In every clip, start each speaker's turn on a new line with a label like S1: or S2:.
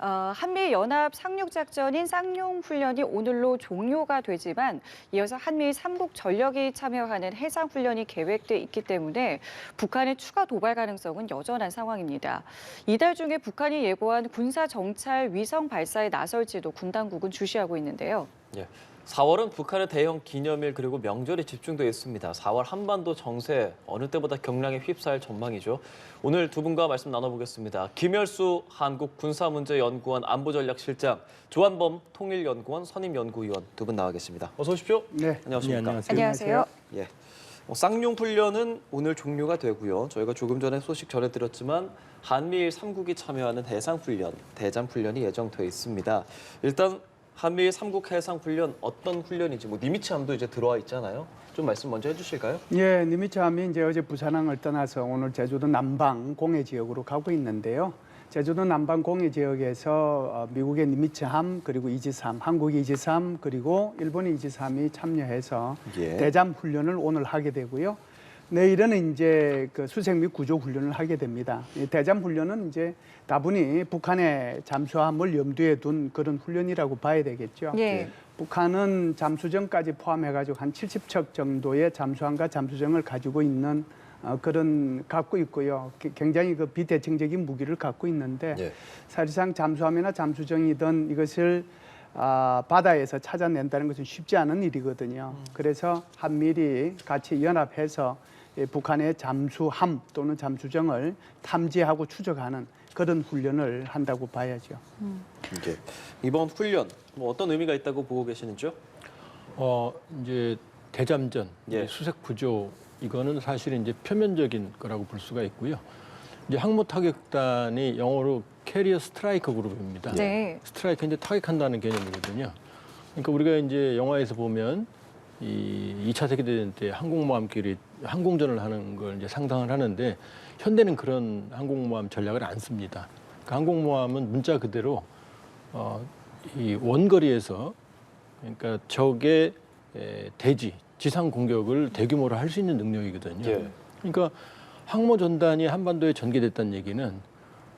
S1: 한미 연합 상륙 작전인 쌍용 훈련이 오늘로 종료가 되지만 이어서 한미 삼국 전력이 참여하는 해상 훈련이 계획돼 있기 때문에 북한의 추가 도발 가능성은 여전한 상황입니다. 이달 중에 북한이 예고한 군사 정찰 위성 발사에 나설지도 군 당국은 주시하고 있는데요.
S2: 예. 4월은 북한의 대형 기념일 그리고 명절이 집중돼 있습니다. 4월 한반도 정세 어느 때보다 경랑에 휩싸일 전망이죠. 오늘 두 분과 말씀 나눠보겠습니다. 김열수 한국군사문제연구원 안보전략실장, 조한범 통일연구원 선임연구위원 두 분 나와 계십니다. 어서 오십시오.
S3: 네,
S2: 안녕하십니까.
S1: 안녕하세요.
S2: 예. 쌍용 훈련은 오늘 종료가 되고요. 저희가 조금 전에 소식 전해드렸지만 한미일 3국이 참여하는 해상 훈련, 대잠 훈련이 예정돼 있습니다. 일단 한미일 3국 해상 훈련 어떤 훈련인지 니미츠함도 이제 들어와 있잖아요. 좀 말씀 먼저 해주실까요?
S3: 예, 니미츠함이 이제 어제 부산항을 떠나서 오늘 제주도 남방 공해 지역으로 가고 있는데요. 제주도 남방 공해 지역에서 미국의 니미츠함 그리고 이지삼, 한국의 이지삼 그리고 일본의 이지삼이 참여해서 대잠 훈련을 오늘 하게 되고요. 내일은 이제 그 수색 및 구조 훈련을 하게 됩니다. 이 대잠 훈련은 이제 다분히 북한의 잠수함을 염두에 둔 그런 훈련이라고 봐야 되겠죠.
S1: 예.
S3: 북한은 잠수정까지 포함해가지고 한 70척 정도의 잠수함과 잠수정을 가지고 있는 갖고 있고요. 굉장히 그 비대칭적인 무기를 갖고 있는데 사실상 잠수함이나 잠수정이든 이것을 바다에서 찾아낸다는 것은 쉽지 않은 일이거든요. 그래서 한미일이 같이 연합해서 북한의 잠수함 또는 잠수정을 탐지하고 추적하는 그런 훈련을 한다고 봐야죠.
S2: 이번 훈련 어떤 의미가 있다고 보고 계시는지요?
S4: 이제 대잠전, 수색 구조 이거는 사실 이제 표면적인 거라고 볼 수가 있고요. 이제 항모 타격단이 영어로 캐리어 스트라이커 그룹입니다.
S1: 네.
S4: 스트라이커 이제 타격한다는 개념이거든요. 그러니까 우리가 이제 영화에서 보면 이 2차 세계대전 때 항공모함끼리 항공전을 하는 걸 이제 상상을 하는데 현대는 그런 항공모함 전략을 안 씁니다. 그러니까 항공모함은 문자 그대로 이 원거리에서 그러니까 적의 대지, 지상 공격을 대규모로 할 수 있는 능력이거든요. 그러니까 항모 전단이 한반도에 전개됐다는 얘기는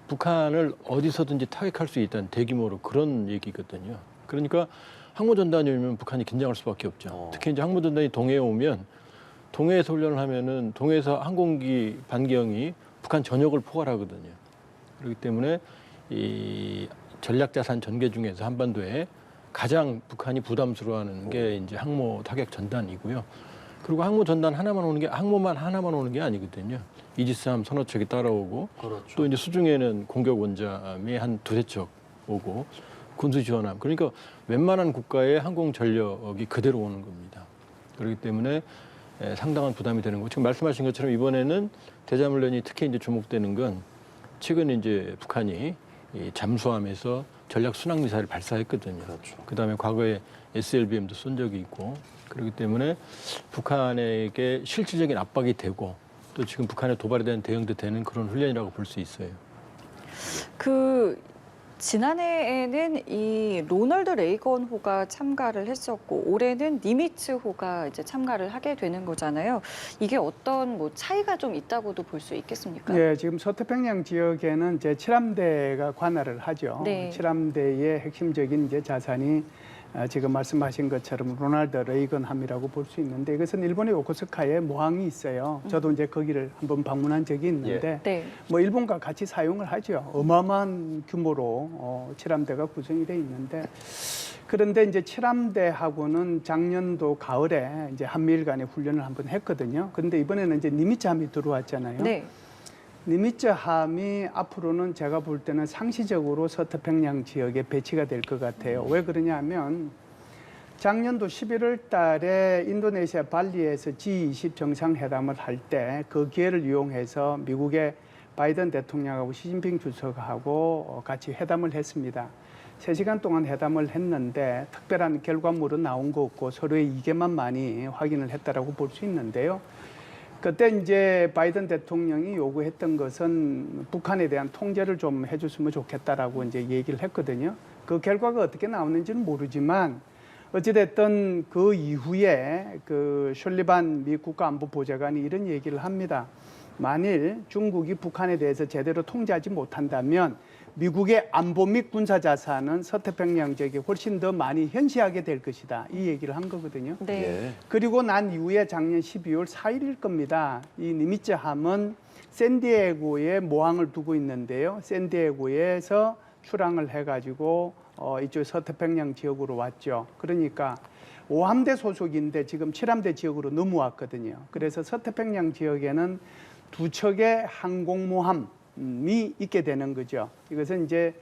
S4: 북한을 어디서든지 타격할 수 있다는 대규모로 그런 얘기거든요. 그러니까 항모 전단이 오면 북한이 긴장할 수밖에 없죠. 특히 이제 항모 전단이 동해에 오면 동해에서 훈련을 하면은 동해에서 항공기 반경이 북한 전역을 포괄하거든요. 그렇기 때문에 이 전략자산 전개 중에서 한반도에 가장 북한이 부담스러워하는 게 이제 항모 타격 전단이고요. 그리고 항모 전단 하나만 오는 게 항모만 하나만 오는 게 아니거든요. 이지스함 서너 척이 따라오고 또 이제 수중에는 공격 원잠이 한 두세 척 오고 군수 지원함. 그러니까 웬만한 국가의 항공 전력이 그대로 오는 겁니다. 그렇기 때문에 상당한 부담이 되는 거고 지금 말씀하신 것처럼 이번에는 대잠 훈련이 특히 이제 주목되는 건 최근 이제 북한이 이 잠수함에서 전략 순항 미사일을 발사했거든요. 그다음에 과거에 SLBM도 쏜 적이 있고 그렇기 때문에 북한에게 실질적인 압박이 되고 또 지금 북한의 도발에 대한 대응도 되는 그런 훈련이라고 볼 수 있어요.
S1: 지난해에는 이 로널드 레이건 호가 참가를 했었고 올해는 니미츠 호가 이제 참가를 하게 되는 거잖아요. 이게 어떤 차이가 좀 있다고도 볼 수 있겠습니까?
S3: 예, 지금 서태평양 지역에는 이제 칠함대가 관할을 하죠.
S1: 네.
S3: 칠함대의 핵심적인 이제 자산이 지금 말씀하신 것처럼 로널드 레이건 함이라고 볼 수 있는데 이것은 일본의 요코스카에 모항이 있어요. 저도 이제 거기를 한번 방문한 적이 있는데 뭐 일본과 같이 사용을 하죠. 어마어마한 규모로 칠함대가 구성이 돼 있는데 그런데 이제 칠함대하고는 작년도 가을에 이제 한미일 간의 훈련을 한번 했거든요. 그런데 이번에는 이제 니미츠 함이 들어왔잖아요.
S1: 네.
S3: 니미츠 함이 앞으로는 제가 볼 때는 상시적으로 서태평양 지역에 배치가 될 것 같아요. 왜 그러냐면 작년도 11월 달에 인도네시아 발리에서 G20 정상회담을 할 때 그 기회를 이용해서 미국의 바이든 대통령하고 시진핑 주석하고 같이 회담을 했습니다. 3시간 동안 회담을 했는데 특별한 결과물은 나온 거 없고 서로의 이견만 많이 확인을 했다라고 볼 수 있는데요. 그때 이제 바이든 대통령이 요구했던 것은 북한에 대한 통제를 좀 해줬으면 좋겠다라고 이제 얘기를 했거든요. 그 결과가 어떻게 나오는지는 모르지만 어찌됐든 그 이후에 그 슐리반 미 국가안보보좌관이 이런 얘기를 합니다. 만일 중국이 북한에 대해서 제대로 통제하지 못한다면 미국의 안보 및 군사 자산은 서태평양 지역에 훨씬 더 많이 현시하게 될 것이다. 이 얘기를 한 거거든요.
S1: 네.
S2: 예.
S3: 그리고 난 이후에 작년 12월 4일일 겁니다. 이 니미츠 함은 샌디에고에 모항을 두고 있는데요. 샌디에고에서 출항을 해가지고 이쪽 서태평양 지역으로 왔죠. 그러니까 5함대 소속인데 지금 7함대 지역으로 넘어왔거든요. 그래서 서태평양 지역에는 두 척의 항공모함이 있게 되는 거죠. 이것은 이제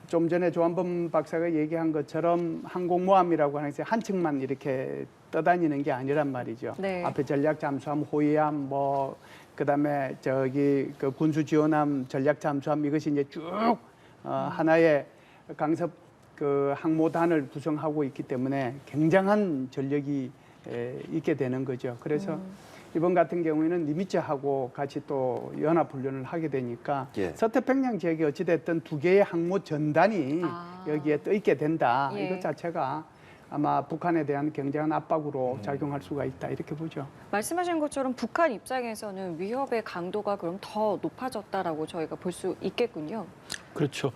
S3: 좀 전에 조한범 박사가 얘기한 것처럼 항공모함이라고 하는 게 한 척만 이렇게 떠다니는 게 아니란 말이죠.
S1: 네.
S3: 앞에 전략 잠수함, 호위함, 뭐 그다음에 저기 그 군수 지원함, 전략 잠수함 이것이 이제 쭉 하나의 강섭 그 항모단을 구성하고 있기 때문에 굉장한 전력이 있게 되는 거죠. 그래서 이번 같은 경우에는 니미츠하고 같이 또 연합훈련을 하게 되니까
S2: 예.
S3: 서태평양 지역에 어찌됐든 두 개의 항모 전단이 여기에 떠 있게 된다.
S1: 예.
S3: 이것 자체가 아마 북한에 대한 굉장한 압박으로 작용할 수가 있다. 이렇게 보죠.
S1: 말씀하신 것처럼 북한 입장에서는 위협의 강도가 그럼 더 높아졌다라고 저희가 볼 수 있겠군요.
S4: 그렇죠.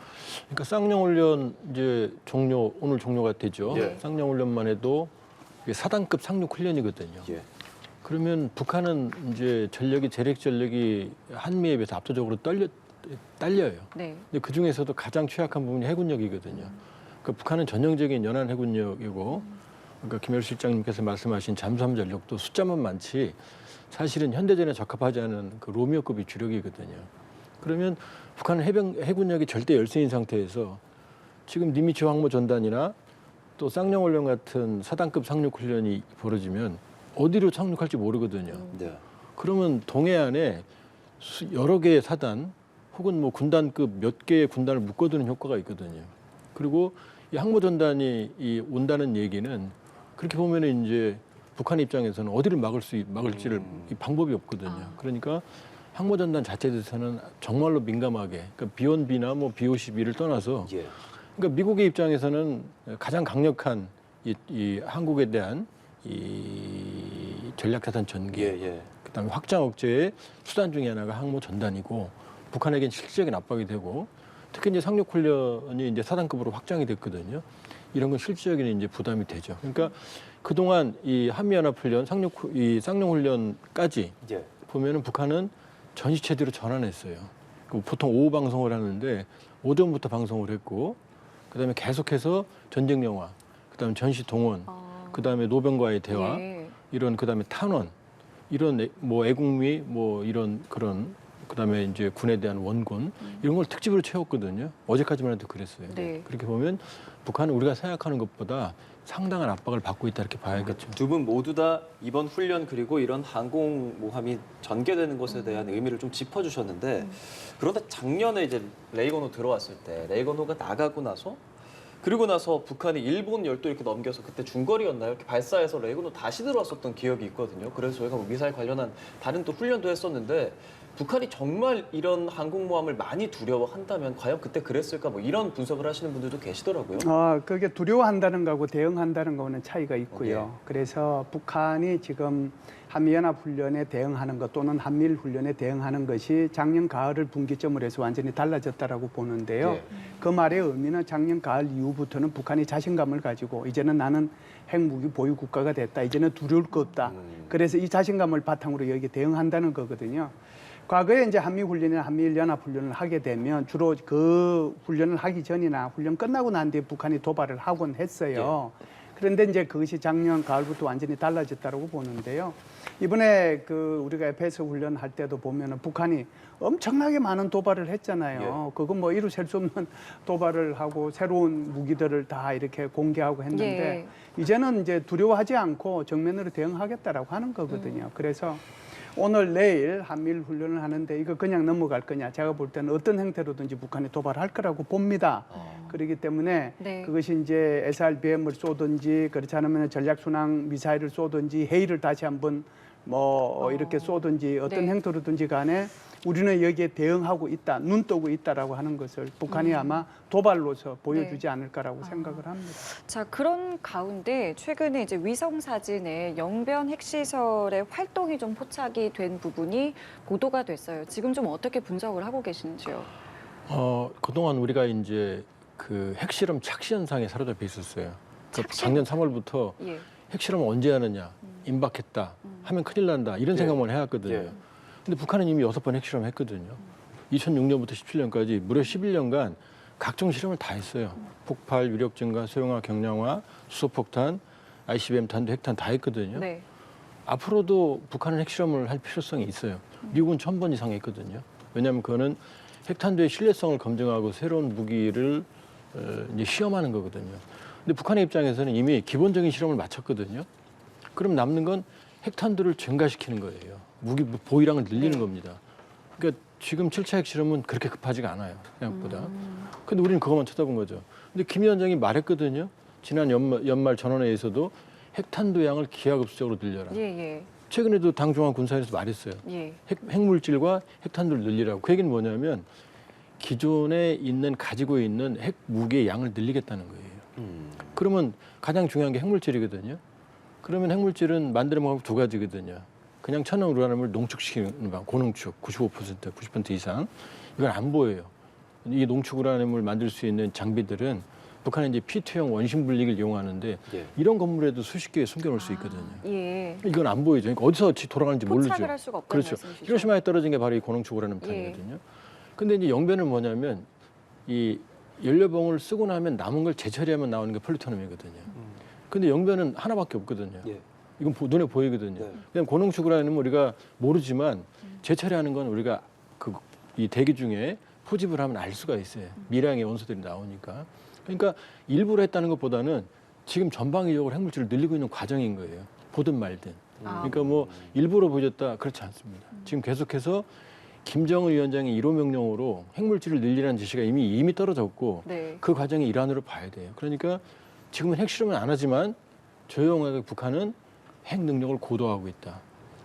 S4: 그러니까 쌍용훈련 이제 오늘 종료가 되죠.
S2: 예.
S4: 쌍용훈련만 해도 이게 4단급 상륙 훈련이거든요.
S2: 예.
S4: 그러면 북한은 이제 재력 전력이 한미에 비해서 압도적으로 딸려요.
S1: 네.
S4: 근데 그 중에서도 가장 취약한 부분이 해군력이거든요. 그러니까 북한은 전형적인 연안 해군력이고, 그러니까 김열수 실장님께서 말씀하신 잠수함 전력도 숫자만 많지 사실은 현대전에 적합하지 않은 그 로미오급이 주력이거든요. 그러면 북한은 해군력이 절대 열세인 상태에서 지금 니미츠 항모 전단이나 또 쌍용훈련 같은 4단급 상륙 훈련이 벌어지면 어디로 착륙할지 모르거든요.
S2: 네.
S4: 그러면 동해안에 여러 개의 사단 혹은 뭐 군단급 몇 개의 군단을 묶어두는 효과가 있거든요. 그리고 이 항모전단이 온다는 얘기는 그렇게 보면은 이제 북한 입장에서는 어디를 막을지를 이 방법이 없거든요. 그러니까 항모전단 자체에 대해서는 정말로 민감하게, 그러니까 B1B나 뭐 B52를 떠나서,
S2: 예.
S4: 그러니까 미국의 입장에서는 가장 강력한 이 한국에 대한 이 전략자산 전개,
S2: 예.
S4: 그다음에 확장 억제의 수단 중에 하나가 항모 전단이고, 북한에겐 실질적인 압박이 되고, 특히 이제 상륙 훈련이 이제 4단급으로 확장이 됐거든요. 이런 건 실질적인 이제 부담이 되죠. 그러니까 그동안 이 한미연합훈련, 쌍용훈련까지
S2: 예.
S4: 보면은 북한은 전시체제로 전환했어요. 보통 오후 방송을 하는데 오전부터 방송을 했고, 그다음에 계속해서 전쟁 영화, 그다음에 전시 동원, 그다음에 노병과의 대화,
S1: 예.
S4: 이런 그다음에 탄원, 이런 뭐 애국미, 뭐 이런 그런, 그다음에 이제 군에 대한 원군 이런 걸 특집으로 채웠거든요. 어제까지만 해도 그랬어요.
S1: 네.
S4: 그렇게 보면 북한은 우리가 생각하는 것보다 상당한 압박을 받고 있다 이렇게 봐야겠죠.
S2: 두 분 모두 다 이번 훈련 그리고 이런 항공모함이 전개되는 것에 대한 의미를 좀 짚어주셨는데, 그런데 작년에 이제 레이건호 들어왔을 때 레이건호가 나가고 나서 그리고 나서 북한이 일본 열도 이렇게 넘겨서 그때 중거리였나요? 이렇게 발사해서 레이건호 다시 들어왔었던 기억이 있거든요. 그래서 저희가 뭐 미사일 관련한 다른 또 훈련도 했었는데, 북한이 정말 이런 항공모함을 많이 두려워한다면 과연 그때 그랬을까, 뭐 이런 분석을 하시는 분들도 계시더라고요.
S3: 그게 두려워한다는 거하고 대응한다는 거는 차이가 있고요. 그래서 북한이 지금 한미연합훈련에 대응하는 것 또는 한미일훈련에 대응하는 것이 작년 가을을 분기점으로 해서 완전히 달라졌다라고 보는데요.
S2: 예.
S3: 그 말의 의미는 작년 가을 이후부터는 북한이 자신감을 가지고 이제는 나는 핵무기 보유 국가가 됐다. 이제는 두려울 거 없다. 그래서 이 자신감을 바탕으로 여기에 대응한다는 거거든요. 과거에 이제 한미훈련이나 한미연합훈련을 하게 되면 주로 그 훈련을 하기 전이나 훈련 끝나고 난 뒤에 북한이 도발을 하곤 했어요. 그런데 이제 그것이 작년 가을부터 완전히 달라졌다고 보는데요. 이번에 그 우리가 FS 훈련할 때도 보면은 북한이 엄청나게 많은 도발을 했잖아요. 그건 뭐 이루 셀 수 없는 도발을 하고 새로운 무기들을 다 이렇게 공개하고 했는데 이제는 이제 두려워하지 않고 정면으로 대응하겠다라고 하는 거거든요. 그래서 오늘 내일 한미일 훈련을 하는데 이거 그냥 넘어갈 거냐? 제가 볼 때는 어떤 형태로든지 북한이 도발할 거라고 봅니다. 그렇기 때문에
S1: 네.
S3: 그것이 이제 SRBM을 쏘든지 그렇지 않으면 전략순항 미사일을 쏘든지 해일을 다시 한번 뭐 이렇게 쏘든지 어떤
S1: 네.
S3: 형태로든지 간에 우리는 여기에 대응하고 있다, 눈 뜨고 있다라고 하는 것을 북한이 아마 도발로서 보여주지 않을까라고 생각을 합니다.
S1: 자, 그런 가운데 최근에 이제 위성 사진에 영변 핵시설의 활동이 좀 포착이 된 부분이 보도가 됐어요. 지금 좀 어떻게 분석을 하고 계신지요?
S4: 그동안 우리가 이제 그 핵실험 착시 현상에 사로잡혀 있었어요. 그
S1: 착시
S4: 작년 3월부터
S1: 예.
S4: 핵실험을 언제 하느냐, 임박했다, 하면 큰일 난다 이런 생각만 해왔거든요.
S2: 예.
S4: 근데 북한은 이미 6번 핵실험 했거든요. 2006년부터 17년까지 무려 11년간 각종 실험을 다 했어요. 폭발, 위력 증가, 소형화, 경량화, 수소폭탄, ICBM 탄도 핵탄 다 했거든요.
S1: 네.
S4: 앞으로도 북한은 핵실험을 할 필요성이 있어요. 미국은 1000번 이상 했거든요. 왜냐하면 그거는 핵탄두의 신뢰성을 검증하고 새로운 무기를 이제 시험하는 거거든요. 근데 북한의 입장에서는 이미 기본적인 실험을 마쳤거든요. 그럼 남는 건 핵탄두를 증가시키는 거예요. 무기 보유량을 늘리는 겁니다. 그러니까 지금 7차 핵실험은 그렇게 급하지가 않아요. 생각보다. 근데 우리는 그것만 쳐다본 거죠. 근데 김 위원장이 말했거든요. 지난 연말 전원회의에서도 핵탄두 양을 기하급수적으로 늘려라.
S1: 예, 예.
S4: 최근에도 당중앙군사에서 말했어요.
S1: 예.
S4: 핵물질과 핵탄두를 늘리라고. 그 얘기는 뭐냐면 기존에 가지고 있는 핵 무기의 양을 늘리겠다는 거예요. 그러면 가장 중요한 게 핵물질이거든요. 그러면 핵물질은 만드는 방법 두 가지거든요. 그냥 천연 우라늄을 농축시키는 방법, 고농축 95%, 90% 이상. 이건 안 보여요. 이 농축 우라늄을 만들 수 있는 장비들은 북한은 이제 P2형 원심 분리기를 이용하는데
S2: 예.
S4: 이런 건물에도 수십 개에 숨겨놓을 수 있거든요.
S1: 예.
S4: 이건 안 보이죠. 그러니까 어디서 돌아가는지 모르죠.
S1: 포착을 할 수가 없다는
S4: 그렇죠.
S1: 말씀이시죠?
S4: 히로시마에 떨어진 게 바로 이 고농축 우라늄탄이거든요. 근데 이제 영변은 뭐냐면 이 연료봉을 쓰고 나면 남은 걸 재처리하면 나오는 게 플루토늄이거든요. 근데 영변은 하나밖에 없거든요.
S2: 예.
S4: 이건 눈에 보이거든요.
S2: 네.
S4: 그냥 고농축 우라늄은 우리가 모르지만 재처리하는 건 우리가 이 대기 중에 포집을 하면 알 수가 있어요. 미량의 원소들이 나오니까. 그러니까 일부러 했다는 것보다는 지금 전방위적으로 핵물질을 늘리고 있는 과정인 거예요. 보든 말든. 그러니까 뭐 일부러 보여줬다 그렇지 않습니다. 지금 계속해서 김정은 위원장의 1호 명령으로 핵물질을 늘리라는 지시가 이미 떨어졌고
S1: 네.
S4: 그 과정의 일환으로 봐야 돼요. 그러니까 지금은 핵실험은 안 하지만 조용하게 북한은 핵 능력을 고도화하고 있다.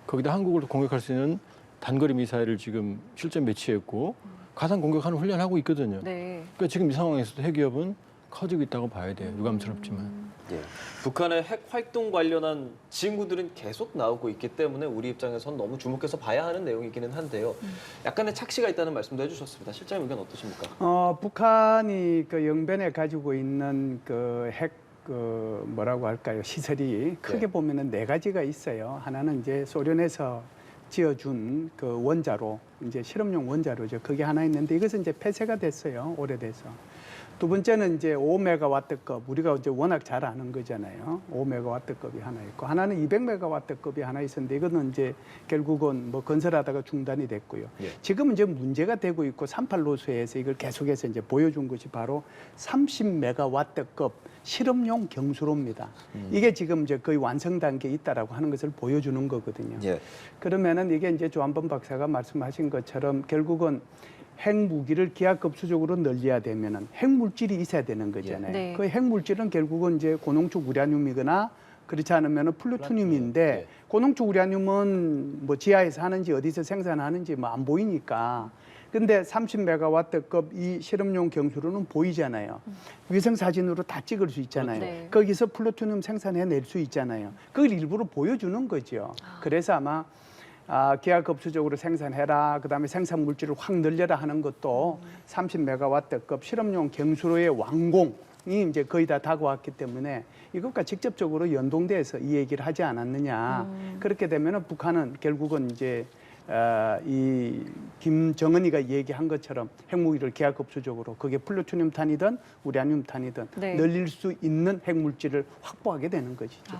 S4: 거기다 한국을 공격할 수 있는 단거리 미사일을 지금 실전 배치했고 가상 공격하는 훈련하고 있거든요.
S1: 네.
S4: 그러니까 지금 이 상황에서도 핵 위협은 커지고 있다고 봐야 돼요. 유감스럽지만.
S2: 예. 북한의 핵 활동 관련한 징후들은 계속 나오고 있기 때문에 우리 입장에선 너무 주목해서 봐야 하는 내용이기는 한데요. 약간의 착시가 있다는 말씀도 해주셨습니다. 실장님 의견 어떠십니까?
S3: 북한이 그 영변에 가지고 있는 그 핵 뭐라고 할까요? 시설이 크게
S2: 네.
S3: 보면은 네 가지가 있어요. 하나는 이제 소련에서 지어준 그 원자로, 이제 실험용 원자로죠. 그게 하나 있는데 이것은 이제 폐쇄가 됐어요. 오래돼서. 두 번째는 이제 5메가와트급, 우리가 이제 워낙 잘 아는 거잖아요. 5메가와트급이 하나 있고, 하나는 200메가와트급이 하나 있었는데 이거는 이제 결국은 뭐 건설하다가 중단이 됐고요.
S2: 예.
S3: 지금 이제 문제가 되고 있고 38노수에서 이걸 계속해서 이제 보여준 것이 바로 30메가와트급 실험용 경수로입니다. 이게 지금 이제 거의 완성 단계에 있다라고 하는 것을 보여주는 거거든요.
S2: 예.
S3: 그러면은 이게 이제 조한범 박사가 말씀하신 것처럼 결국은 핵무기를 기하급수적으로 늘려야 되면은 핵물질이 있어야 되는 거잖아요.
S1: 네.
S3: 그 핵물질은 결국은 이제 고농축 우라늄이거나 그렇지 않으면은 플루토늄인데
S2: 네.
S3: 고농축 우라늄은 뭐 지하에서 하는지 어디서 생산하는지 뭐 안 보이니까. 근데 30메가와트급 이 실험용 경수로는 보이잖아요. 위성 사진으로 다 찍을 수 있잖아요.
S1: 네.
S3: 거기서 플루토늄 생산해낼 수 있잖아요. 그걸 일부러 보여주는 거죠. 그래서 아마 기하급수적으로 생산해라. 그다음에 생산 물질을 확 늘려라 하는 것도 30메가와트급 실험용 경수로의 완공이 이제 거의 다 다가왔기 때문에 이것과 직접적으로 연동돼서 이 얘기를 하지 않았느냐. 그렇게 되면은 북한은 결국은 이제 이 김정은이가 얘기한 것처럼 핵무기를 기하급수적으로 그게 플루토늄탄이든 우라늄탄이든
S1: 네.
S3: 늘릴 수 있는 핵물질을 확보하게 되는 것이죠.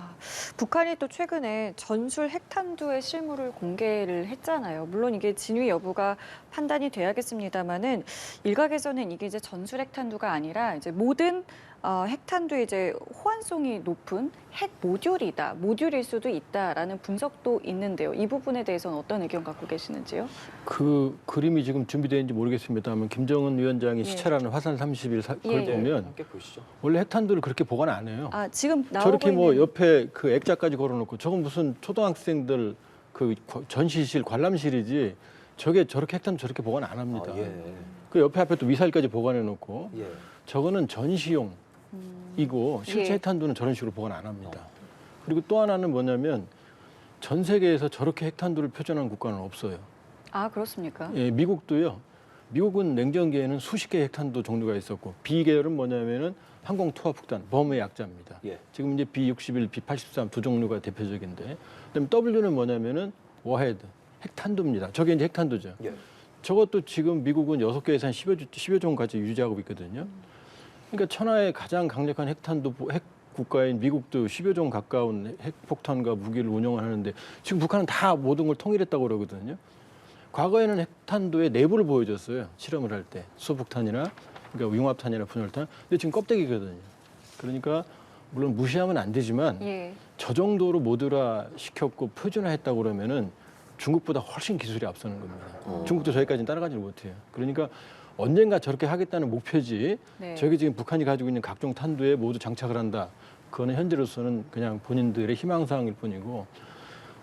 S1: 북한이 또 최근에 전술 핵탄두의 실물을 공개를 했잖아요. 물론 이게 진위 여부가 판단이 돼야겠습니다만은 일각에서는 이게 이제 전술 핵탄두가 아니라 이제 모든 핵탄두의 이제 호환성이 높은 핵 모듈이다, 모듈일 수도 있다라는 분석도 있는데요. 이 부분에 대해서는 어떤 의견 갖고 계시는지요?
S4: 그 그림이 지금 준비되는지 모르겠습니다만 김정은 위원장이
S1: 예.
S4: 시찰하는 화산 30일 그걸
S1: 예.
S4: 보면
S2: 함께 보시죠.
S4: 원래 핵탄두를 그렇게 보관 안 해요.
S1: 지금 나오고
S4: 저렇게 뭐
S1: 있는
S4: 옆에 그 액자까지 걸어놓고 저건 무슨 초등학생들 그 전시실 관람실이지 저렇게 핵탄두 저렇게 보관 안 합니다.
S2: 예.
S4: 그 옆에 앞에 또 미사일까지 보관해놓고
S2: 예.
S4: 저거는 전시용. 이고 실제
S1: 예.
S4: 핵탄두는 저런 식으로 보관 안 합니다. 그리고 또 하나는 뭐냐면 전 세계에서 저렇게 핵탄두를 표준하는 국가는 없어요.
S1: 그렇습니까?
S4: 예, 미국도요. 미국은 냉전기에는 수십 개의 핵탄두 종류가 있었고 B 계열은 뭐냐면은 항공 투하폭탄, 범의 약자입니다.
S2: 예.
S4: 지금 이제 B61, B83 두 종류가 대표적인데, 그다음에 W는 뭐냐면은 워헤드, 핵탄두입니다. 저게 이제 핵탄두죠.
S2: 예.
S4: 저것도 지금 미국은 6개에서 한 10여 종까지 유지하고 있거든요. 그러니까 천하의 가장 강력한 핵탄두 핵 국가인 미국도 10여 종 가까운 핵폭탄과 무기를 운영을 하는데 지금 북한은 다 모든 걸 통일했다고 그러거든요. 과거에는 핵탄두의 내부를 보여줬어요. 실험을 할 때. 수소폭탄이나 그러니까 융합탄이나 분열탄. 근데 지금 껍데기거든요. 그러니까 물론 무시하면 안 되지만
S1: 예.
S4: 저 정도로 모듈화 시켰고 표준화했다고 그러면은 중국보다 훨씬 기술이 앞서는 겁니다. 중국도 저기까지는 따라가지를 못해요. 그러니까 언젠가 저렇게 하겠다는 목표지.
S1: 네.
S4: 저게 지금 북한이 가지고 있는 각종 탄두에 모두 장착을 한다. 그거는 현재로서는 그냥 본인들의 희망사항일 뿐이고,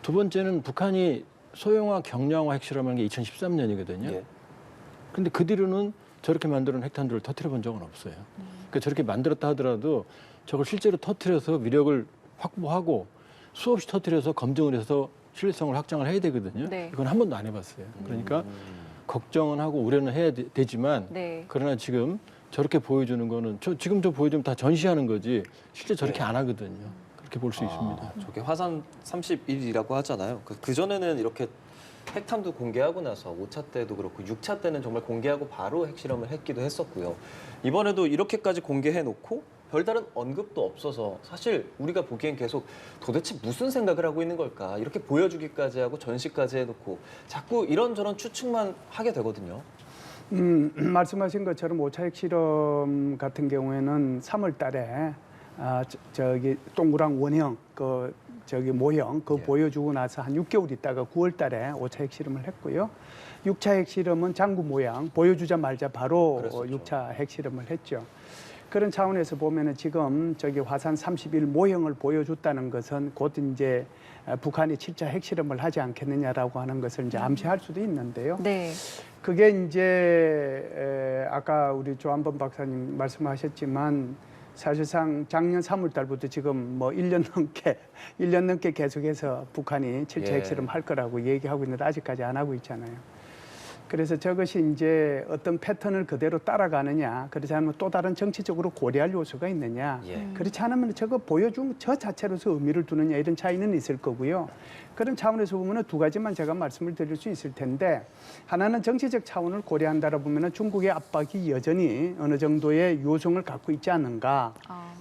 S4: 두 번째는 북한이 소형화, 경량화 핵실험한 게 2013년이거든요.
S2: 예.
S4: 근데 그 뒤로는 저렇게 만드는 핵탄두를 터뜨려 본 적은 없어요. 그러니까 저렇게 만들었다 하더라도 저걸 실제로 터뜨려서 위력을 확보하고 수없이 터뜨려서 검증을 해서 신뢰성을 확장을 해야 되거든요.
S1: 네.
S4: 이건 한 번도 안 해봤어요. 그러니까 걱정은 하고 우려는 해야 되지만
S1: 네.
S4: 그러나 지금 저렇게 보여주는 거는 지금 저 보여주면 다 전시하는 거지 실제 저렇게
S2: 네.
S4: 안 하거든요. 그렇게 볼 수 있습니다.
S2: 저게 화산 31이라고 하잖아요. 그 전에는 이렇게 핵탄두 공개하고 나서 5차 때도 그렇고 6차 때는 정말 공개하고 바로 핵실험을 했기도 했었고요. 이번에도 이렇게까지 공개해놓고 별다른 언급도 없어서 사실 우리가 보기엔 계속 도대체 무슨 생각을 하고 있는 걸까? 이렇게 보여주기까지 하고 전시까지 해놓고 자꾸 이런저런 추측만 하게 되거든요.
S3: 말씀하신 것처럼 5차 핵실험 같은 경우에는 3월 달에 저기 동그란 원형 저기 모형 그거
S2: 예.
S3: 보여주고 나서 한 6개월 있다가 9월 달에 5차 핵실험을 했고요. 6차 핵실험은 장구 모양 보여주자마자 바로
S2: 그랬었죠.
S3: 6차 핵실험을 했죠. 그런 차원에서 보면은 지금 저기 화산 31 모형을 보여줬다는 것은 곧 이제 북한이 7차 핵실험을 하지 않겠느냐라고 하는 것을 이제 암시할 수도 있는데요.
S1: 네.
S3: 그게 이제 아까 우리 조한범 박사님 말씀하셨지만 사실상 작년 3월 달부터 지금 뭐 1년 넘게 계속해서 북한이 7차
S2: 예.
S3: 핵실험 할 거라고 얘기하고 있는데 아직까지 안 하고 있잖아요. 그래서 저것이 이제 어떤 패턴을 그대로 따라가느냐, 그렇지 않으면 또 다른 정치적으로 고려할 요소가 있느냐,
S2: 예.
S3: 그렇지 않으면 저거 보여준 저 자체로서 의미를 두느냐 이런 차이는 있을 거고요. 그런 차원에서 보면 두 가지만 제가 말씀을 드릴 수 있을 텐데, 하나는 정치적 차원을 고려한다라 보면 중국의 압박이 여전히 어느 정도의 요성을 갖고 있지 않는가.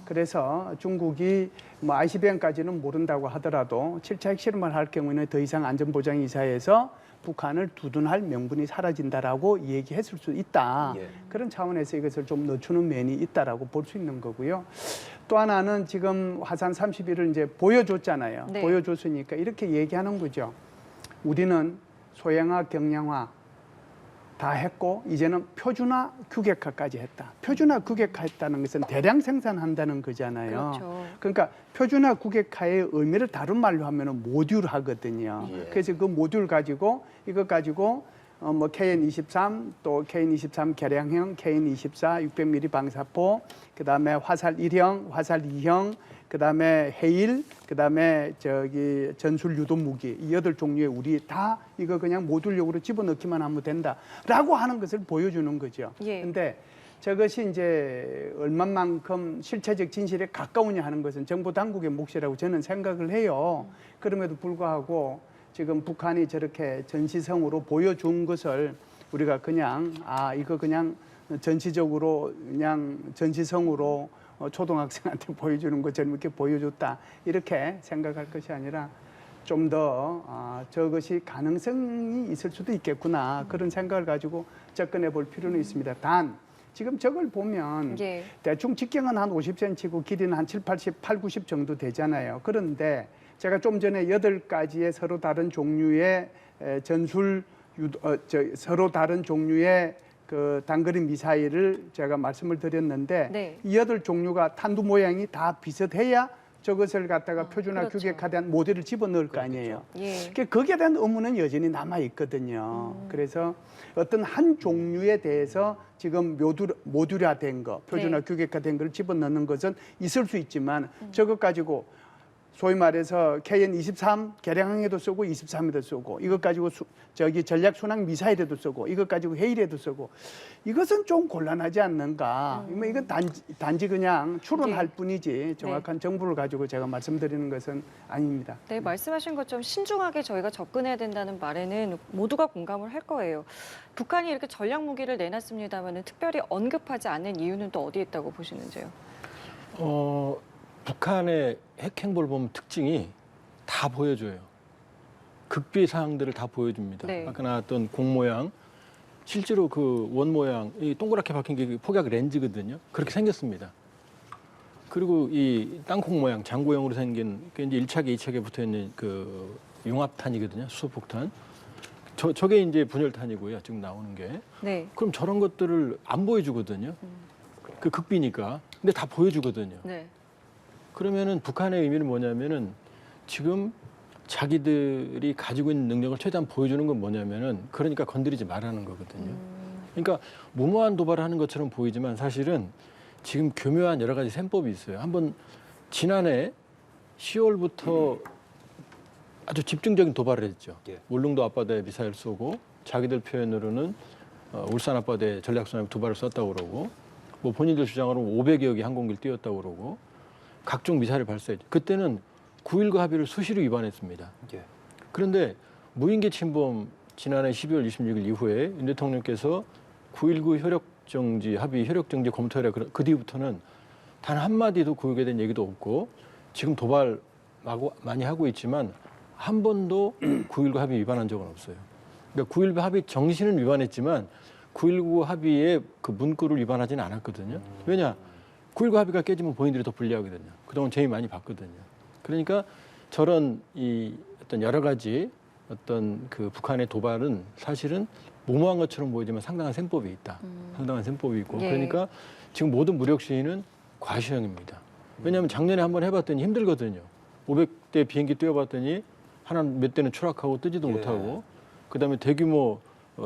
S3: 그래서 중국이 뭐 ICBM까지는 모른다고 하더라도 7차 핵실험을 할 경우에는 더 이상 안전보장이사회에서 북한을 두둔할 명분이 사라진다라고 얘기했을 수 있다.
S2: 예.
S3: 그런 차원에서 이것을 좀 늦추는 면이 있다라고 볼 수 있는 거고요. 또 하나는 지금 화산 31을 이제 보여줬잖아요.
S1: 네.
S3: 보여줬으니까 이렇게 얘기하는 거죠. 우리는 소형화, 경량화 다 했고 이제는 표준화, 규격화까지 했다. 표준화, 규격화했다는 것은 대량 생산한다는 거잖아요.
S1: 그렇죠.
S3: 그러니까 표준화, 규격화의 의미를 다른 말로 하면은 모듈 하거든요.
S2: 예.
S3: 그래서 그 모듈 가지고 이거 가지고 뭐 KN-23 또 KN-23 개량형, KN-24 600mm 방사포, 그다음에 화살 1형, 화살 2형, 그다음에 해일, 그다음에 저기 전술 유도 무기 이 8종류의 우리 다 이거 그냥 모듈력으로 집어넣기만 하면 된다라고 하는 것을 보여주는 거죠.
S1: 예.
S3: 근데 저것이 이제 얼마만큼 실체적 진실에 가까우냐 하는 것은 정부 당국의 몫이라고 저는 생각을 해요. 그럼에도 불구하고 지금 북한이 저렇게 전시성으로 보여준 것을 우리가 그냥 이거 그냥 전시적으로 그냥 전시성으로 초등학생한테 보여주는 것처럼 이렇게 보여줬다 이렇게 생각할 것이 아니라 좀 더 저것이 가능성이 있을 수도 있겠구나 그런 생각을 가지고 접근해 볼 필요는 있습니다. 단 지금 저걸 보면
S1: 예.
S3: 대충 직경은 한 50cm고 길이는 한 8, 90 정도 되잖아요. 그런데 제가 좀 전에 8가지의 서로 다른 종류의 서로 다른 종류의 그 단거리 미사일을 제가 말씀을 드렸는데
S1: 네.
S3: 이 8종류가 탄두 모양이 다 비슷해야 저것을 갖다가 표준화
S1: 그렇죠.
S3: 규격화된 모델을 집어넣을 거 아니에요.
S1: 예.
S3: 거기에 대한 의문은 여전히 남아 있거든요. 그래서 어떤 한 종류에 대해서 지금 모듈화된 거, 표준화
S1: 네.
S3: 규격화된 걸 집어넣는 것은 있을 수 있지만 저것 가지고 소위 말해서 KN-23 개량항에도 쓰고 23에도 쓰고 이것 가지고 전략 순항 미사일에도 쓰고 이것 가지고 해일에도 쓰고 이것은 좀 곤란하지 않는가. 뭐 이건 단지 그냥 추론할 뿐이지 정확한 정보를 가지고 제가 말씀드리는 것은 아닙니다.
S1: 네, 말씀하신 것처럼 신중하게 저희가 접근해야 된다는 말에는 모두가 공감을 할 거예요. 북한이 이렇게 전략 무기를 내놨습니다만 특별히 언급하지 않는 이유는 또 어디에 있다고 보시는지요?
S4: 북한의 핵 행보를 보면 특징이 다 보여줘요. 극비 사항들을 다 보여줍니다.
S1: 네.
S4: 아까 나왔던 공 모양, 실제로 그 원 모양, 이 동그랗게 박힌 게 폭약 렌즈거든요. 그렇게 생겼습니다. 그리고 이 땅콩 모양, 장구형으로 생긴 게 이제 1차계, 2차계 붙어 있는 그 융합탄이거든요. 수소폭탄. 저게 이제 분열탄이고요. 지금 나오는 게.
S1: 네.
S4: 그럼 저런 것들을 안 보여주거든요. 그 극비니까. 근데 다 보여주거든요.
S1: 네.
S4: 그러면은 북한의 의미는 뭐냐면은 지금 자기들이 가지고 있는 능력을 최대한 보여주는 건 뭐냐면은 그러니까 건드리지 말라는 거거든요. 그러니까 무모한 도발을 하는 것처럼 보이지만 사실은 지금 교묘한 여러 가지 셈법이 있어요. 한번 지난해 10월부터 아주 집중적인 도발을 했죠.
S2: 예.
S4: 울릉도 앞바다에 미사일 쏘고 자기들 표현으로는 울산 앞바다에 전략순항 2발을 쐈다고 그러고 뭐 본인들 주장으로는 500여 개 항공기를 띄웠다고 그러고 각종 미사일을 발사했죠. 그때는 9.19 합의를 수시로 위반했습니다.
S2: 예.
S4: 그런데 무인기 침범 지난해 12월 26일 이후에 윤 대통령께서 9.19 협력정지 합의 협력정지 검토하라 그 뒤부터는 단 한마디도 구역에 대한 얘기도 없고 지금 도발 많이 하고 있지만 한 번도 9.19 합의 위반한 적은 없어요. 그러니까 9.19 합의 정신은 위반했지만 9.19 합의의 그 문구를 위반하지는 않았거든요. 왜냐? 9.19 합의가 깨지면 본인들이 더 불리하거든요. 그동안 재미 많이 봤거든요. 그러니까 저런 이 어떤 여러 가지 어떤 그 북한의 도발은 사실은 무모한 것처럼 보이지만 상당한 셈법이 있다. 상당한 셈법이 있고.
S1: 예.
S4: 그러니까 지금 모든 무력 시위는 과시형입니다. 왜냐하면 작년에 한번 해봤더니 힘들거든요. 500대 비행기 띄워봤더니 하나 몇 대는 추락하고 뜨지도
S2: 예.
S4: 못하고 그다음에 대규모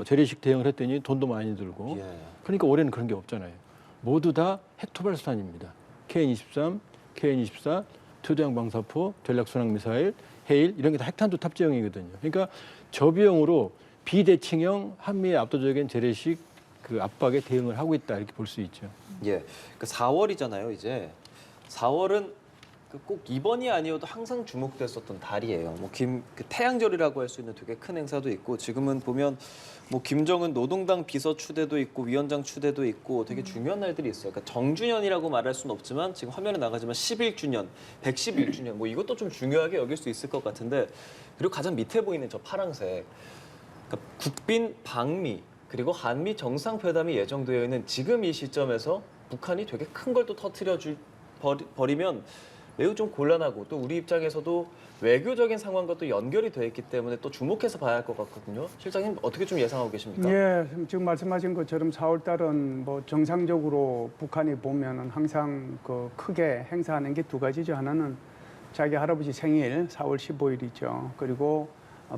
S4: 재래식 대응을 했더니 돈도 많이 들고
S2: 예.
S4: 그러니까 올해는 그런 게 없잖아요. 모두 다 핵토발수단입니다. KN-23, KN-24, 투대형 방사포, 전략순항 미사일, 해일 이런 게 다 핵탄두 탑재형이거든요. 그러니까 저비용으로 비대칭형 한미의 압도적인 재래식 그 압박에 대응을 하고 있다 이렇게 볼 수 있죠.
S2: 예. 그 4월이잖아요, 이제. 4월은 꼭 이번이 아니어도 항상 주목됐었던 달이에요. 뭐 그 태양절이라고 할 수 있는 되게 큰 행사도 있고 지금은 보면 뭐 김정은 노동당 비서 추대도 있고 위원장 추대도 있고 되게 중요한 날들이 있어요. 그러니까 정주년이라고 말할 수는 없지만 지금 화면에 나가지만 11주년, 111주년 뭐 이것도 좀 중요하게 여길 수 있을 것 같은데 그리고 가장 밑에 보이는 저 파란색 그러니까 국빈 방미 그리고 한미 정상회담이 예정되어 있는 지금 이 시점에서 북한이 되게 큰 걸 또 터뜨려 버리면 매우 좀 곤란하고 또 우리 입장에서도 외교적인 상황과 또 연결이 돼 있기 때문에 또 주목해서 봐야 할 것 같거든요. 실장님 어떻게 좀 예상하고 계십니까?
S3: 예, 지금 말씀하신 것처럼 4월 달은 뭐 정상적으로 북한이 보면은 항상 그 크게 행사하는 게 두 가지죠. 하나는 자기 할아버지 생일 4월 15일이죠. 그리고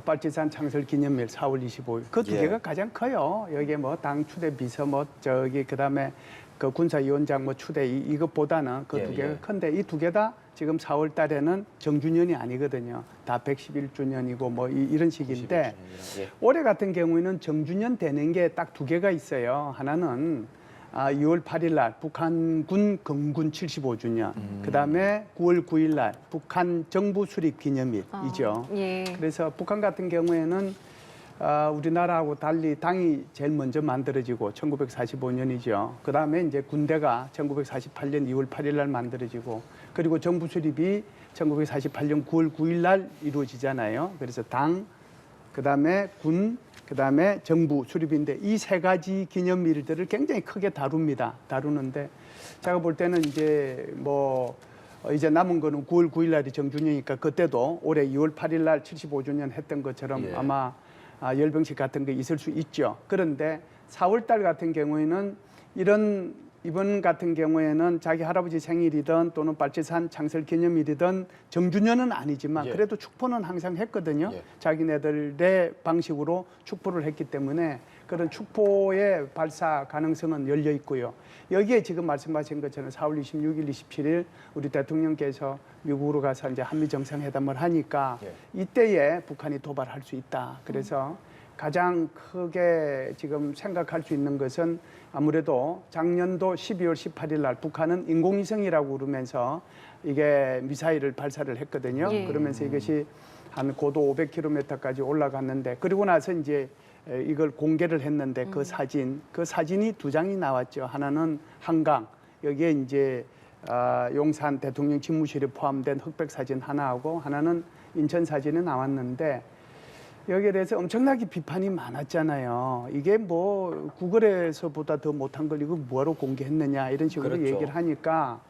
S3: 빨치산 창설 기념일 4월 25일. 그 두
S2: 예.
S3: 개가 가장 커요. 여기에 뭐 당 추대 비서 뭐 저기 그다음에 그 군사위원장 뭐 추대 이것보다는 그 두
S2: 예,
S3: 개가
S2: 예.
S3: 큰데 이 두 개 다 지금 4월 달에는 정주년이 아니거든요. 다 111주년이고 뭐 이런 식인데
S2: 11주년이라. 예.
S3: 올해 같은 경우에는 정주년 되는 게 딱 두 개가 있어요. 하나는 6월 8일 날 북한군 건군 75주년. 그다음에 9월 9일 날 북한 정부 수립 기념일이죠.
S1: 예.
S3: 그래서 북한 같은 경우에는 우리나라하고 달리 당이 제일 먼저 만들어지고 1945년이죠. 그다음에 이제 군대가 1948년 2월 8일 날 만들어지고 그리고 정부 수립이 1948년 9월 9일 날 이루어지잖아요. 그래서 당, 그다음에 군, 그다음에 정부 수립인데 이 세 가지 기념일들을 굉장히 크게 다루는데 제가 볼 때는 이제 뭐 이제 남은 거는 9월 9일 날이 정주년이니까 그때도 올해 2월 8일 날 75주년 했던 것처럼
S2: 예.
S3: 아마 열병식 같은 게 있을 수 있죠. 그런데 4월 달 같은 경우에는 이번 같은 경우에는 자기 할아버지 생일이든 또는 빨치산 창설 기념일이든 정주년은 아니지만
S2: 예.
S3: 그래도 축포는 항상 했거든요.
S2: 예.
S3: 자기네들의 방식으로 축포를 했기 때문에 그런 축포의 발사 가능성은 열려 있고요. 여기에 지금 말씀하신 것처럼 4월 26일, 27일 우리 대통령께서 미국으로 가서 이제 한미 정상회담을 하니까 이때에 북한이 도발할 수 있다. 그래서 가장 크게 지금 생각할 수 있는 것은 아무래도 작년도 12월 18일 날 북한은 인공위성이라고 그러면서 이게 미사일을 발사를 했거든요.
S1: 예.
S3: 그러면서 이것이 한 고도 500km까지 올라갔는데 그리고 나서 이제 이걸 공개를 했는데 그 사진이 두 장이 나왔죠. 하나는 한강 여기에 이제 용산 대통령 집무실에 포함된 흑백 사진 하나하고 하나는 인천 사진이 나왔는데 여기에 대해서 엄청나게 비판이 많았잖아요. 이게 뭐 구글에서보다 더 못한 걸 이거 뭐하러 공개했느냐 이런 식으로
S2: 그렇죠.
S3: 얘기를 하니까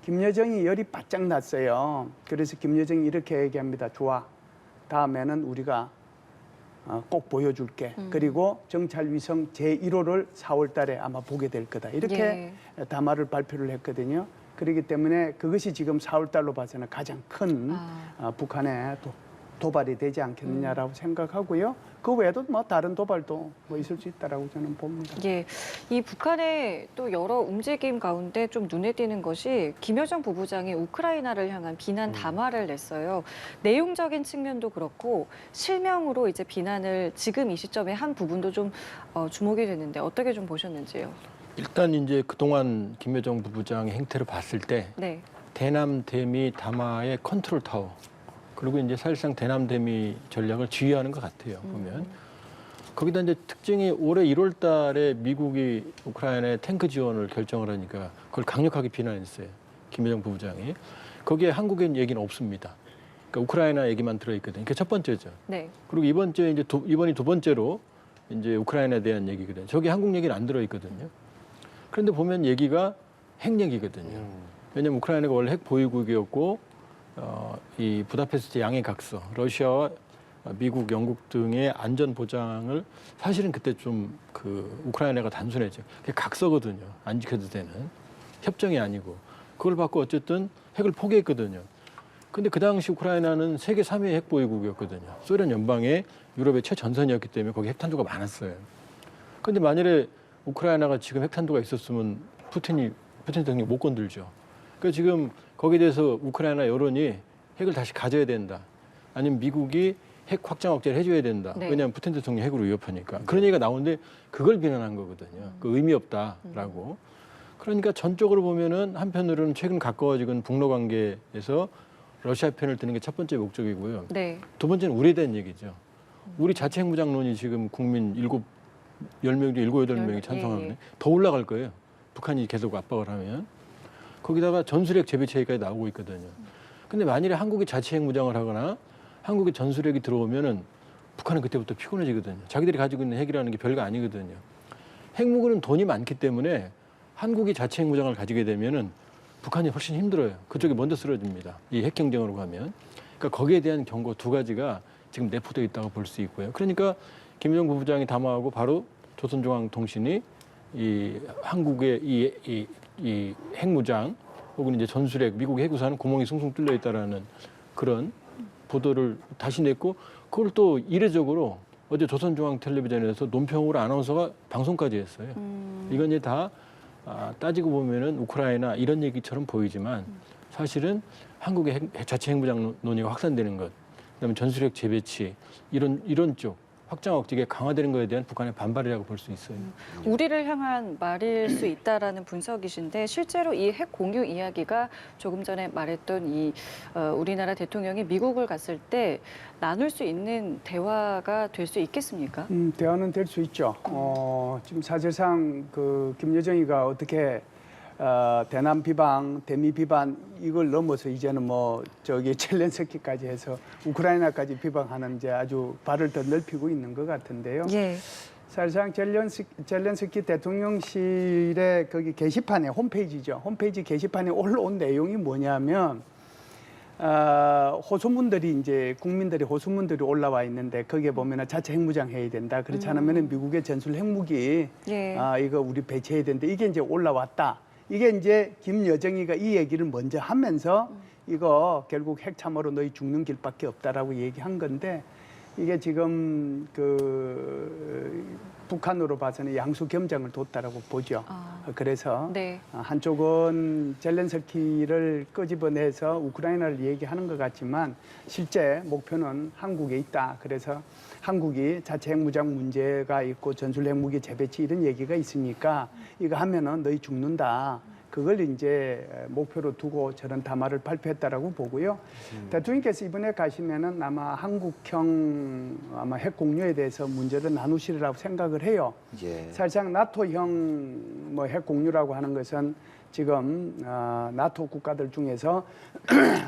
S3: 김여정이 열이 바짝 났어요. 그래서 김여정이 이렇게 얘기합니다. 좋아. 다음에는 우리가 꼭 보여줄게. 그리고 정찰위성 제1호를 4월 달에 아마 보게 될 거다. 이렇게 담화를 발표를 했거든요. 그렇기 때문에 그것이 지금 4월 달로 봐서는 가장 큰 북한의 도발이 되지 않겠느냐라고 생각하고요. 그 외에도 뭐 다른 도발도 뭐 있을 수 있다라고 저는 봅니다.
S1: 예, 이 북한의 또 여러 움직임 가운데 좀 눈에 띄는 것이 김여정 부부장이 우크라이나를 향한 비난 담화를 냈어요. 내용적인 측면도 그렇고 실명으로 이제 비난을 지금 이 시점에 한 부분도 좀 주목이 되는데 어떻게 좀 보셨는지요?
S4: 일단 이제 그동안 김여정 부부장의 행태를 봤을 때
S1: 네.
S4: 대남 대미 담화의 컨트롤 타워 그리고 이제 사실상 대남 대미 전략을 지휘하는 것 같아요. 보면 거기다 이제 특징이 올해 1월 달에 미국이 우크라이나에 탱크 지원을 결정을 하니까 그걸 강력하게 비난했어요. 김여정 부부장이. 거기에 한국의 얘기는 없습니다. 그러니까 우크라이나 얘기만 들어있거든요. 그게 첫 번째죠.
S1: 네.
S4: 그리고 이번째 이제 이번이 두 번째로 이제 우크라이나에 대한 얘기거든요. 저기 한국 얘기는 안 들어있거든요. 그런데 보면 얘기가 핵 얘기거든요. 왜냐하면 우크라이나가 원래 핵 보유국이었고 이 부다페스트 양해 각서, 러시아와 미국, 영국 등의 안전 보장을 사실은 그때 좀 그 우크라이나가 단순했죠. 그게 각서거든요. 안 지켜도 되는 협정이 아니고 그걸 받고 어쨌든 핵을 포기했거든요. 근데 그 당시 우크라이나는 세계 3위 핵 보유국이었거든요. 소련 연방의 유럽의 최전선이었기 때문에 거기 핵탄두가 많았어요. 근데 만일에 우크라이나가 지금 핵탄두가 있었으면 푸틴 대통령이 못 건들죠. 그러니까 지금 거기에 대해서 우크라이나 여론이 핵을 다시 가져야 된다. 아니면 미국이 핵 확장 억제를 해줘야 된다.
S1: 네.
S4: 왜냐하면 푸틴 대통령이 핵으로 위협하니까. 그런 얘기가 나오는데 그걸 비난한 거거든요. 그 의미 없다라고. 그러니까 전적으로 보면은 한편으로는 최근 가까워지는 북러 관계에서 러시아 편을 드는 게 첫 번째 목적이고요.
S1: 네.
S4: 두 번째는 우리에 대한 얘기죠. 우리 자체 핵무장론이 지금 국민 10명 중에 7, 8명이 찬성하면 더 올라갈 거예요. 북한이 계속 압박을 하면. 거기다가 전술핵 재배치 얘기까지 나오고 있거든요. 근데 만일에 한국이 자체 핵무장을 하거나 한국의 전술핵이 들어오면은 북한은 그때부터 피곤해지거든요. 자기들이 가지고 있는 핵이라는 게 별거 아니거든요. 핵무기는 돈이 많기 때문에 한국이 자체 핵무장을 가지게 되면은 북한이 훨씬 힘들어요. 그쪽이 먼저 쓰러집니다. 이 핵 경쟁으로 가면. 그러니까 거기에 대한 경고 두 가지가 지금 내포되어 있다고 볼 수 있고요. 그러니까 김여정 부부장이 담화하고 바로 조선중앙통신이 이 한국의 이 핵무장 혹은 이제 전술핵 미국의 핵우산은 구멍이 숭숭 뚫려 있다라는 그런 보도를 다시 냈고 그걸 또 이례적으로 어제 조선중앙텔레비전에서 논평으로 아나운서가 방송까지 했어요. 이건 이제 다 따지고 보면은 우크라이나 이런 얘기처럼 보이지만 사실은 한국의 자체 핵무장 논의가 확산되는 것, 그다음에 전술핵 재배치 이런 쪽 확장 억제가 강화되는 것에 대한 북한의 반발이라고 볼 수 있어요.
S1: 우리를 향한 말일 수 있다라는 분석이신데 실제로 이 핵 공유 이야기가 조금 전에 말했던 이 우리나라 대통령이 미국을 갔을 때 나눌 수 있는 대화가 될 수 있겠습니까?
S3: 대화는 될 수 있죠. 지금 사실상 그 김여정이가 어떻게 대남 비방, 대미 비방 이걸 넘어서 이제는 뭐 저기 젤렌스키까지 해서 우크라이나까지 비방하는 이제 아주 발을 더 넓히고 있는 것 같은데요.
S1: 예.
S3: 사실상 젤렌스키 대통령실의 거기 게시판에 홈페이지죠. 홈페이지 게시판에 올라온 내용이 뭐냐면 호소문들이 이제 국민들이 호소문들이 올라와 있는데 거기에 보면은 자체 핵무장 해야 된다. 그렇지 않으면은 미국의 전술 핵무기
S1: 예.
S3: 이거 우리 배치해야 된다. 이게 이제 올라왔다. 이게 이제 김여정이가 이 얘기를 먼저 하면서 이거 결국 핵 참호로 너희 죽는 길밖에 없다라고 얘기한 건데 이게 지금 북한으로 봐서는 양수 겸장을 뒀다라고 보죠. 그래서
S1: 네.
S3: 한쪽은 젤렌스키를 끄집어내서 우크라이나를 얘기하는 것 같지만 실제 목표는 한국에 있다. 그래서 한국이 자체 핵무장 문제가 있고 전술 핵무기 재배치 이런 얘기가 있으니까 이거 하면은 너희 죽는다. 그걸 이제 목표로 두고 저런 담화를 발표했다라고 보고요. 대통령께서 이번에 가시면은 아마 한국형 아마 핵 공유에 대해서 문제를 나누시리라고 생각을 해요.
S2: 예.
S3: 사실상 나토형 뭐 핵 공유라고 하는 것은 지금 나토 국가들 중에서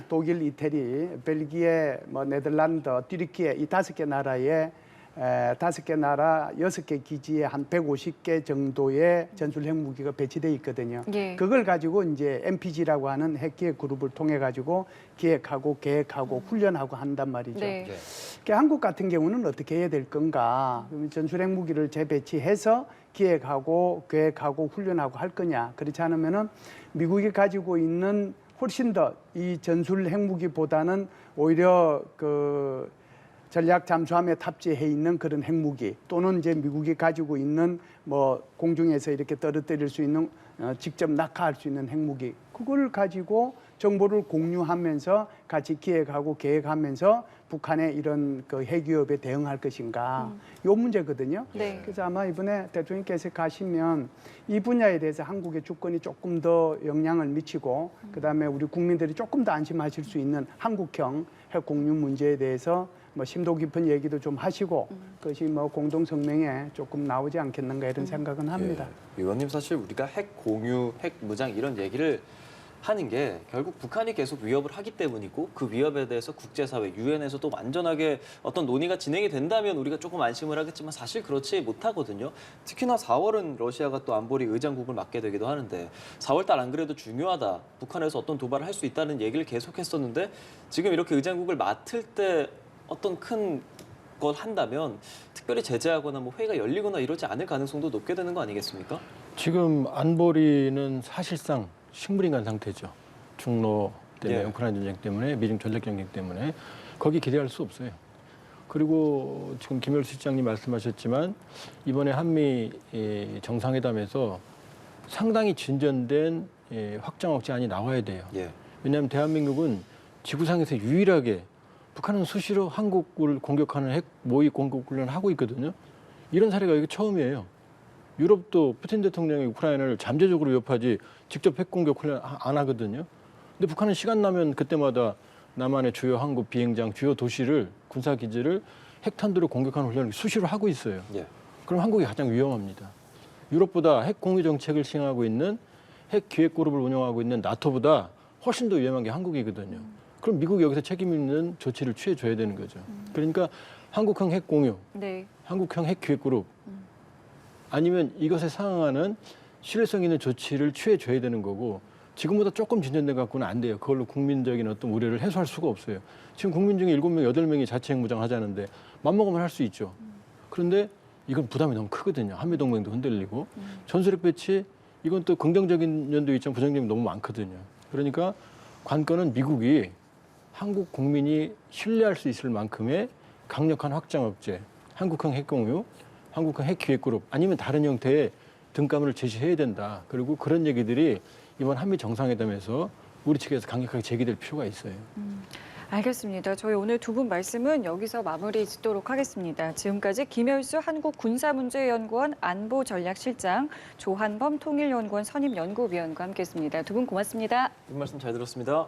S3: 독일, 이태리, 벨기에, 뭐 네덜란드, 튀르키예 이 5개 나라에 5개 나라 6개 기지에 한 150개 정도의 전술 핵무기가 배치돼 있거든요.
S1: 예.
S3: 그걸 가지고 이제 MPG라고 하는 핵기획 그룹을 통해 가지고 기획하고 계획하고 훈련하고 한단 말이죠.
S1: 네.
S3: 그러니까 한국 같은 경우는 어떻게 해야 될 건가? 그러면 전술 핵무기를 재배치해서 기획하고 계획하고 훈련하고 할 거냐? 그렇지 않으면은 미국이 가지고 있는 훨씬 더 이 전술 핵무기보다는 오히려 전략 잠수함에 탑재해 있는 그런 핵무기 또는 이제 미국이 가지고 있는 뭐 공중에서 이렇게 떨어뜨릴 수 있는 직접 낙하할 수 있는 핵무기 그걸 가지고 정보를 공유하면서 같이 기획하고 계획하면서 북한의 이런 핵위협에 대응할 것인가 요 문제거든요.
S1: 네.
S3: 그래서 아마 이번에 대통령께서 가시면 이 분야에 대해서 한국의 주권이 조금 더 영향을 미치고 그다음에 우리 국민들이 조금 더 안심하실 수 있는 한국형 핵 공유 문제에 대해서 뭐 심도 깊은 얘기도 좀 하시고 그것이 뭐 공동 성명에 조금 나오지 않겠는가 이런 생각은 합니다.
S2: 예. 의원님 사실 우리가 핵 공유, 핵 무장 이런 얘기를 하는 게 결국 북한이 계속 위협을 하기 때문이고 그 위협에 대해서 국제사회, 유엔에서도 완전하게 어떤 논의가 진행이 된다면 우리가 조금 안심을 하겠지만 사실 그렇지 못하거든요. 특히나 4월은 러시아가 또 안보리 의장국을 맡게 되기도 하는데 4월 달 안 그래도 중요하다. 북한에서 어떤 도발을 할 수 있다는 얘기를 계속했었는데 지금 이렇게 의장국을 맡을 때 어떤 큰 걸 한다면 특별히 제재하거나 뭐 회의가 열리거나 이러지 않을 가능성도 높게 되는 거 아니겠습니까?
S4: 지금 안보리는 사실상 식물인간 상태죠. 중로 때문에,
S2: 예.
S4: 우크라이나 전쟁 때문에, 미중 전략 경쟁 때문에 거기 기대할 수 없어요. 그리고 지금 김열수 실장님 말씀하셨지만 이번에 한미 정상회담에서 상당히 진전된 확장 억제안이 나와야 돼요.
S2: 예.
S4: 왜냐하면 대한민국은 지구상에서 유일하게 북한은 수시로 한국을 공격하는 핵 모의 공격 훈련을 하고 있거든요. 이런 사례가 이게 처음이에요. 유럽도 푸틴 대통령이 우크라이나를 잠재적으로 위협하지 직접 핵 공격 훈련 안 하거든요. 근데 북한은 시간 나면 그때마다 남한의 주요 항구 비행장, 주요 도시를 군사 기지를 핵탄두로 공격하는 훈련을 수시로 하고 있어요.
S2: 예.
S4: 그럼 한국이 가장 위험합니다. 유럽보다 핵 공유 정책을 시행하고 있는 핵 기획 그룹을 운영하고 있는 나토보다 훨씬 더 위험한 게 한국이거든요. 그럼 미국이 여기서 책임 있는 조치를 취해줘야 되는 거죠. 그러니까 한국형 핵 공유,
S1: 네.
S4: 한국형 핵 기획 그룹 아니면 이것에 상응하는 신뢰성 있는 조치를 취해줘야 되는 거고 지금보다 조금 진전돼 갖고는 안 돼요. 그걸로 국민적인 어떤 우려를 해소할 수가 없어요. 지금 국민 중에 7명, 8명이 자체 핵무장 하자는데 맘먹으면 할 수 있죠. 그런데 이건 부담이 너무 크거든요. 한미동맹도 흔들리고 전술핵 배치 이건 또 긍정적인 면도 있지만 부정적인 면도 너무 많거든요. 그러니까 관건은 미국이 한국 국민이 신뢰할 수 있을 만큼의 강력한 확장 억제, 한국형 핵 공유, 한국형 핵 기획 그룹 아니면 다른 형태의 등가문을 제시해야 된다. 그리고 그런 얘기들이 이번 한미 정상회담에서 우리 측에서 강력하게 제기될 필요가 있어요.
S1: 알겠습니다. 저희 오늘 두 분 말씀은 여기서 마무리 짓도록 하겠습니다. 지금까지 김열수 한국군사문제연구원 안보전략실장, 조한범 통일연구원 선임연구위원과 함께했습니다. 두 분 고맙습니다.
S2: 말씀 잘 들었습니다.